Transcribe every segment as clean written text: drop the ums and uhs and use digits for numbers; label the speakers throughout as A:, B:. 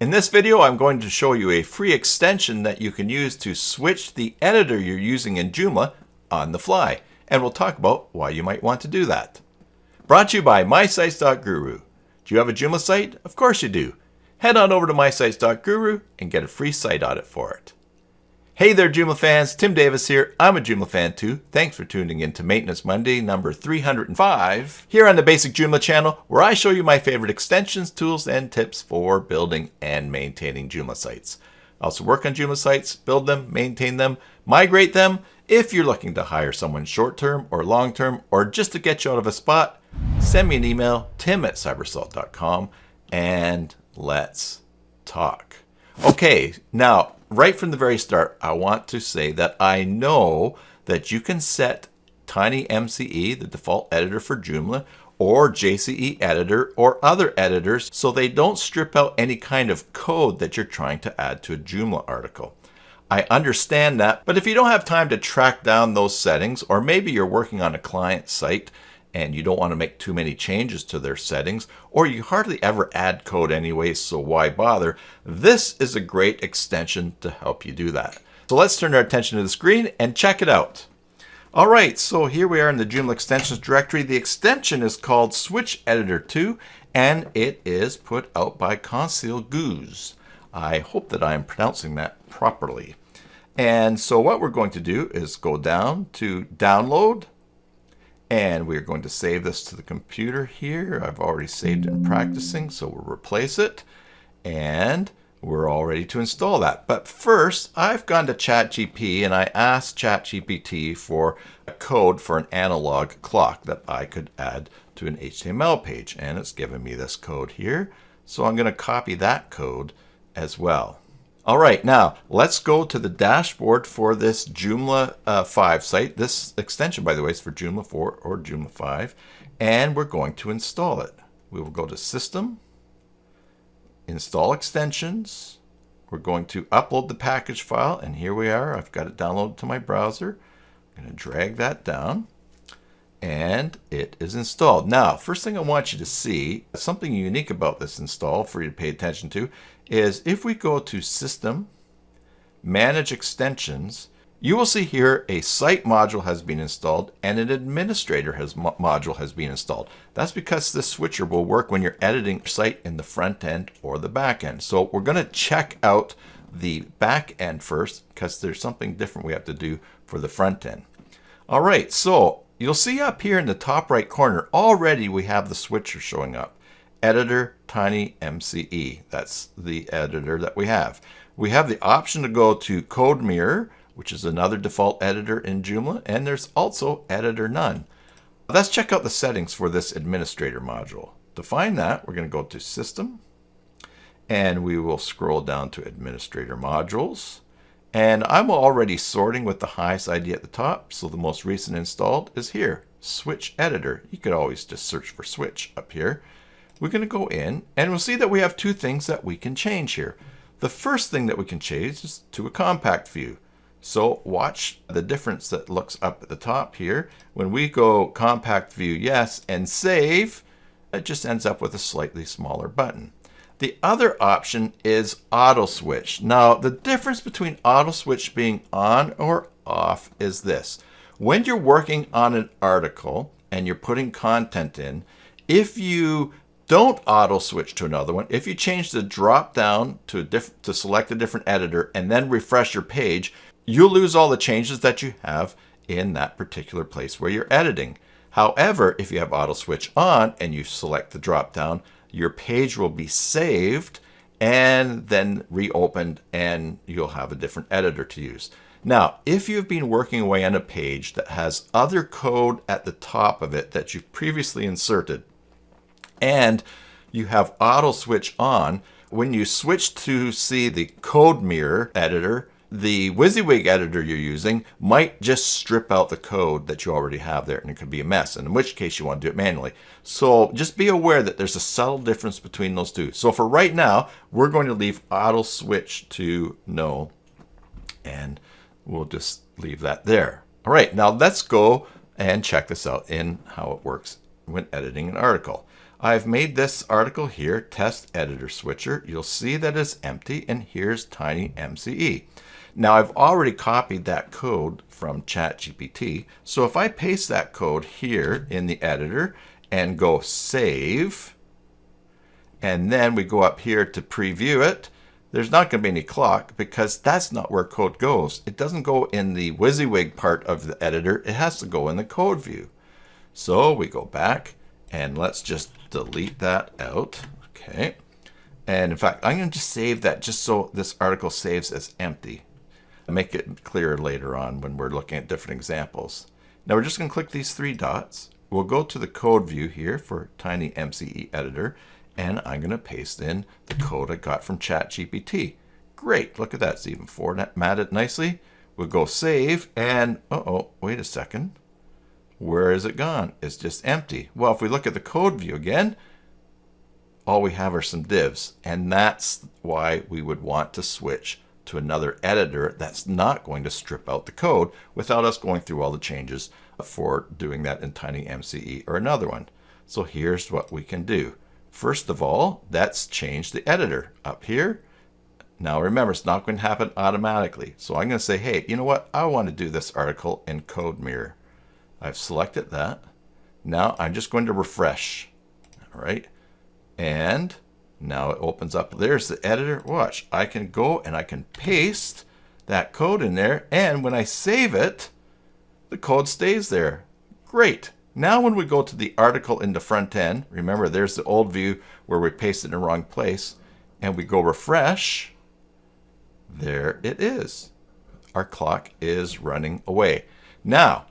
A: In this video, I'm going to show you a free extension that you can use to switch the editor you're using in Joomla on the fly. And we'll talk about why you might want to do that. Brought to you by mysites.guru. Do you have a Joomla site? Of course you do. Head on over to mysites.guru and get a free site audit for it. Hey there, Joomla fans. Tim Davis here. I'm a Joomla fan too. Thanks for tuning in to Maintenance Monday number 305 here on the Basic Joomla channel, where I show you my favorite extensions, tools, and tips for building and maintaining Joomla sites. I also work on Joomla sites, build them, maintain them, migrate them. If you're looking to hire someone short-term or long-term, or just to get you out of a spot, send me an email, tim@cybersalt.com, and let's talk. Okay, now, right from the very start, I want to say that I know that you can set TinyMCE, the default editor for Joomla, or JCE editor or other editors so they don't strip out any kind of code that you're trying to add to a Joomla article. I understand that, but if you don't have time to track down those settings, or maybe you're working on a client site and you don't want to make too many changes to their settings, or you hardly ever add code anyway, so why bother? This is a great extension to help you do that. So let's turn our attention to the screen and check it out. All right, so here we are in the Joomla extensions directory. The extension is called Switch Editor 2, and it is put out by Conceal Goose. I hope that I am pronouncing that properly. And so what we're going to do is go down to Download, and we're going to save this to the computer here. I've already saved it in practicing, so we'll replace it. And we're all ready to install that. But first, I've gone to ChatGPT and I asked ChatGPT for a code for an analog clock that I could add to an HTML page. And it's given me this code here. So I'm going to copy that code as well. All right, now let's go to the dashboard for this Joomla 5 site. This extension, by the way, is for Joomla 4 or Joomla 5, and we're going to install it. We will go to System, Install Extensions. We're going to upload the package file, and here we are. I've got it downloaded to my browser. I'm going to drag that down, and it is installed. Now, first thing I want you to see, something unique about this install for you to pay attention to, is if we go to System, Manage Extensions, you will see here a site module has been installed and an administrator module has been installed. That's because this switcher will work when you're editing your site in the front end or the back end. So we're going to check out the back end first because there's something different we have to do for the front end. All right, so you'll see up here in the top right corner, already we have the switcher showing up. Editor TinyMCE. That's the editor that we have. We have the option to go to Code Mirror, which is another default editor in Joomla, and there's also Editor None. Let's check out the settings for this administrator module. To find that, we're going to go to System, and we will scroll down to Administrator Modules. And I'm already sorting with the highest ID at the top, so the most recent installed is here, Switch Editor. You could always just search for Switch up here. We're going to go in, and we'll see that we have two things that we can change here. The first thing that we can change is to a compact view. So watch the difference that looks up at the top here. When we go compact view yes and save, it just ends up with a slightly smaller button. The other option is auto switch. Now the difference between auto switch being on or off is this. When you're working on an article and you're putting content in, if you don't auto switch to another one, if you change the drop down to select a different editor and then refresh your page, you'll lose all the changes that you have in that particular place where you're editing. However, if you have auto switch on and you select the drop down, your page will be saved and then reopened, and you'll have a different editor to use. Now, if you've been working away on a page that has other code at the top of it that you've previously inserted, and you have auto switch on, when you switch to see the Code Mirror editor, the WYSIWYG editor you're using might just strip out the code that you already have there, and it could be a mess, and in which case you want to do it manually. So just be aware that there's a subtle difference between those two. So for right now, we're going to leave auto switch to no, and we'll just leave that there. All right, now let's go and check this out in how it works when editing an article. I've made this article here, test editor switcher. You'll see that it's empty, and here's tiny MCE. Now I've already copied that code from ChatGPT. So if I paste that code here in the editor and go save, and then we go up here to preview it, there's not going to be any clock because that's not where code goes. It doesn't go in the WYSIWYG part of the editor. It has to go in the code view. So we go back and let's just delete that out. Okay. And in fact, I'm going to just save that just so this article saves as empty. I'll make it clearer later on when we're looking at different examples. Now we're just going to click these three dots. We'll go to the code view here for Tiny MCE Editor, and I'm going to paste in the code I got from ChatGPT. Great, look at that, it's even formatted nicely. We'll go save, and wait a second. Where is it gone? It's just empty. Well, if we look at the code view again, all we have are some divs, and that's why we would want to switch to another editor that's not going to strip out the code without us going through all the changes for doing that in Tiny MCE or another one. So here's what we can do. First of all, let's change the editor up here. Now remember, it's not going to happen automatically. So I'm going to say, hey, you know what? I want to do this article in CodeMirror. I've selected that. Now I'm just going to refresh. All right. And now it opens up. There's the editor. Watch, I can go and I can paste that code in there. And when I save it, the code stays there. Great. Now when we go to the article in the front end, remember there's the old view where we pasted in the wrong place, and we go refresh, there it is. Our clock is running away. Now,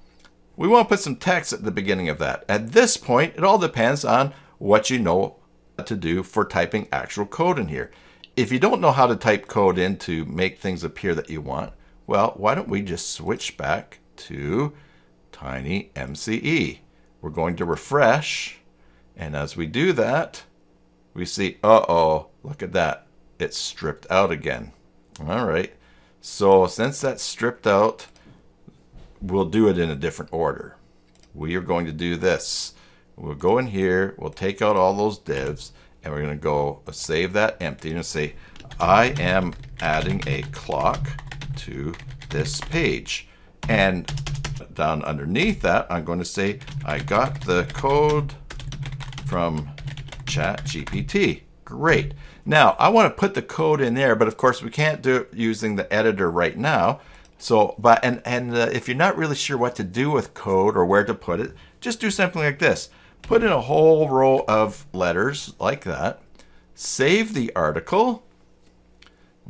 A: we want to put some text at the beginning of that. At this point, it all depends on what you know to do for typing actual code in here. If you don't know how to type code in to make things appear that you want, well, why don't we just switch back to Tiny MCE. We're going to refresh, and as we do that, we see, look at that. It's stripped out again. All right. So since that's stripped out, we'll do it in a different order. We are going to do this. We'll go in here, we'll take out all those divs, and we're going to go save that empty and say, I am adding a clock to this page. And down underneath that, I'm going to say, I got the code from ChatGPT. Great. Now, I want to put the code in there, but of course we can't do it using the editor right now. So, if you're not really sure what to do with code or where to put it, just do something like this. Put in a whole row of letters like that. Save the article.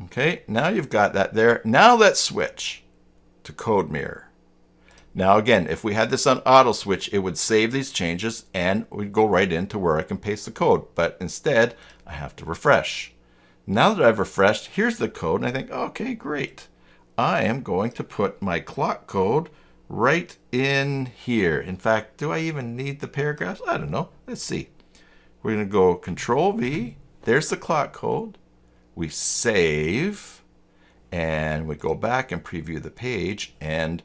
A: Okay, now you've got that there. Now let's switch to CodeMirror. Now again, if we had this on auto switch, it would save these changes and we'd go right into where I can paste the code. But instead, I have to refresh. Now that I've refreshed, here's the code, and I think, okay, great. I am going to put my clock code right in here. In fact, do I even need the paragraphs? I don't know. Let's see. We're going to go Control V. There's the clock code. We save, and we go back and preview the page, and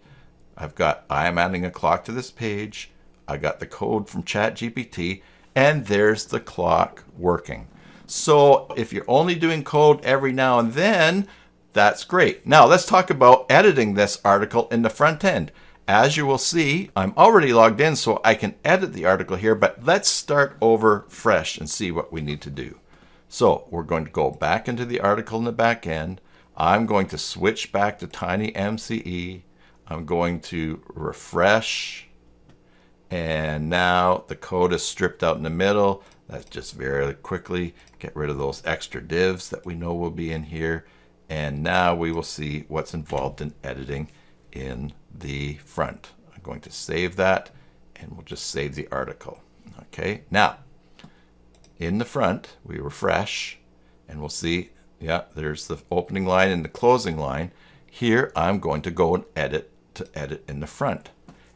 A: I'm adding a clock to this page. I got the code from ChatGPT, and there's the clock working. So if you're only doing code every now and then, that's great. Now let's talk about editing this article in the front end. As you will see, I'm already logged in, so I can edit the article here, but let's start over fresh and see what we need to do. So we're going to go back into the article in the back end. I'm going to switch back to Tiny MCE. I'm going to refresh, and now the code is stripped out in the middle. Let's just very quickly get rid of those extra divs that we know will be in here. And now we will see what's involved in editing in the front. I'm going to save that, and we'll just save the article. Okay, now in the front, we refresh, and we'll see, yeah, there's the opening line and the closing line. Here, I'm going to go and edit in the front.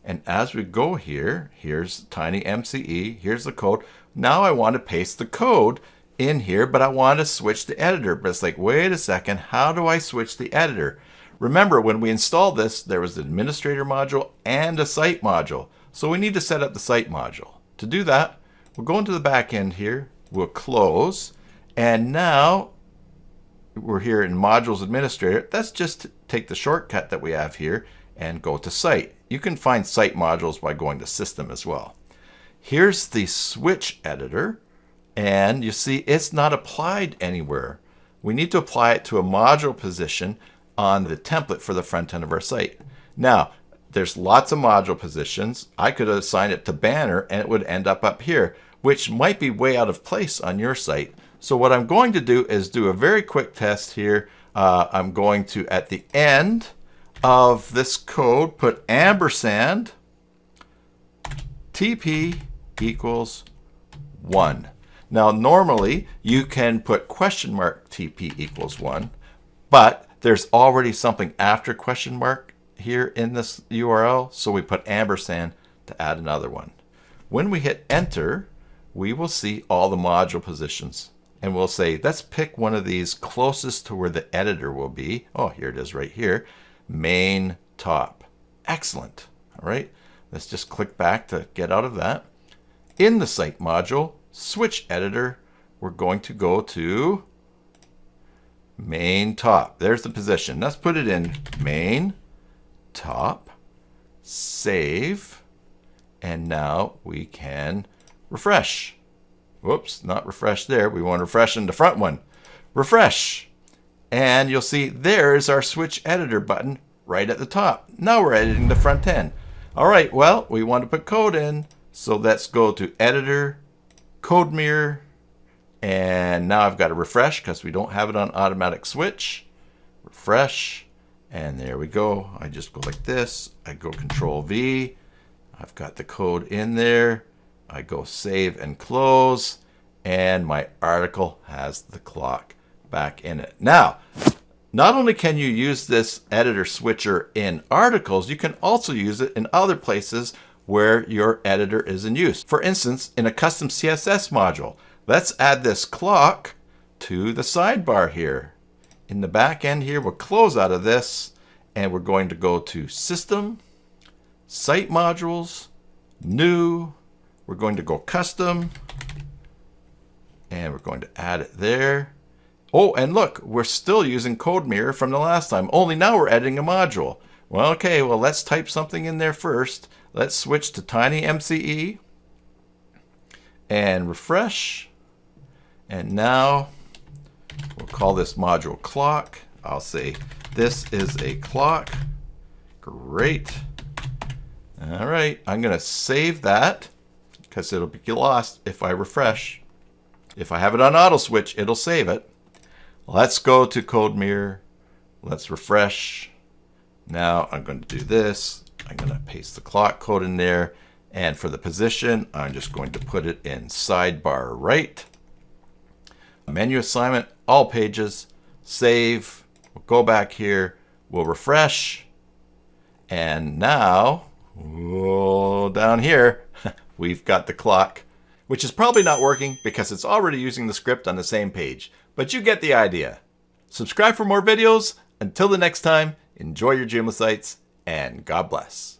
A: And as we go here, here's Tiny MCE, here's the code. Now I want to paste the code in here, but I want to switch the editor. But it's like, wait a second, how do I switch the editor? Remember, when we installed this, there was an administrator module and a site module. So we need to set up the site module. To do that, We'll go into the back end here. We'll close. And now we're here in Modules Administrator. Let's just take the shortcut that we have here and go to Site. You can find Site modules by going to System as well. Here's the switch editor, and you see it's not applied anywhere. We need to apply it to a module position on the template for the front end of our site. Now, there's lots of module positions. I could assign it to banner and it would end up here, which might be way out of place on your site. So what I'm going to do is do a very quick test here. I'm going to, at the end of this code, put ampersand TP equals 1. Now, normally you can put question mark TP equals 1, but there's already something after question mark here in this URL, so we put ampersand to add another one. When we hit enter, we will see all the module positions. And we'll say, let's pick one of these closest to where the editor will be. Oh, here it is right here. Main top. Excellent. All right. Let's just click back to get out of that. In the site module, switch editor, we're going to go to main top. There's the position. Let's put it in main top, save, and now we can refresh. Whoops, not refresh there. We want to refresh in the front one. Refresh. And you'll see there's our switch editor button right at the top. Now we're editing the front end. All right, well, we want to put code in. So let's go to editor, code mirror, and now I've got to refresh because we don't have it on automatic switch. Refresh, and there we go. I just go like this. I go Control V. I've got the code in there. I go save and close, and my article has the clock back in it. Now, not only can you use this editor switcher in articles, you can also use it in other places where your editor is in use. For instance, in a custom CSS module, let's add this clock to the sidebar here. In the back end here, we'll close out of this, and we're going to go to System, Site Modules, New. We're going to go Custom, and we're going to add it there. Oh, and look, we're still using Code Mirror from the last time, only now we're editing a module. Well, okay, well, let's type something in there first. Let's switch to TinyMCE and refresh. And now we'll call this module clock. I'll say this is a clock. Great. All right, I'm going to save that because it'll be lost if I refresh. If I have it on auto switch, it'll save it. Let's go to Code Mirror. Let's refresh. Now I'm going to do this. I'm going to paste the clock code in there. And for the position, I'm just going to put it in sidebar right. Menu assignment, all pages, save. We'll go back here. We'll refresh. And now, down here, we've got the clock, which is probably not working because it's already using the script on the same page. But you get the idea. Subscribe for more videos. Until the next time, enjoy your Joomla sites, and God bless.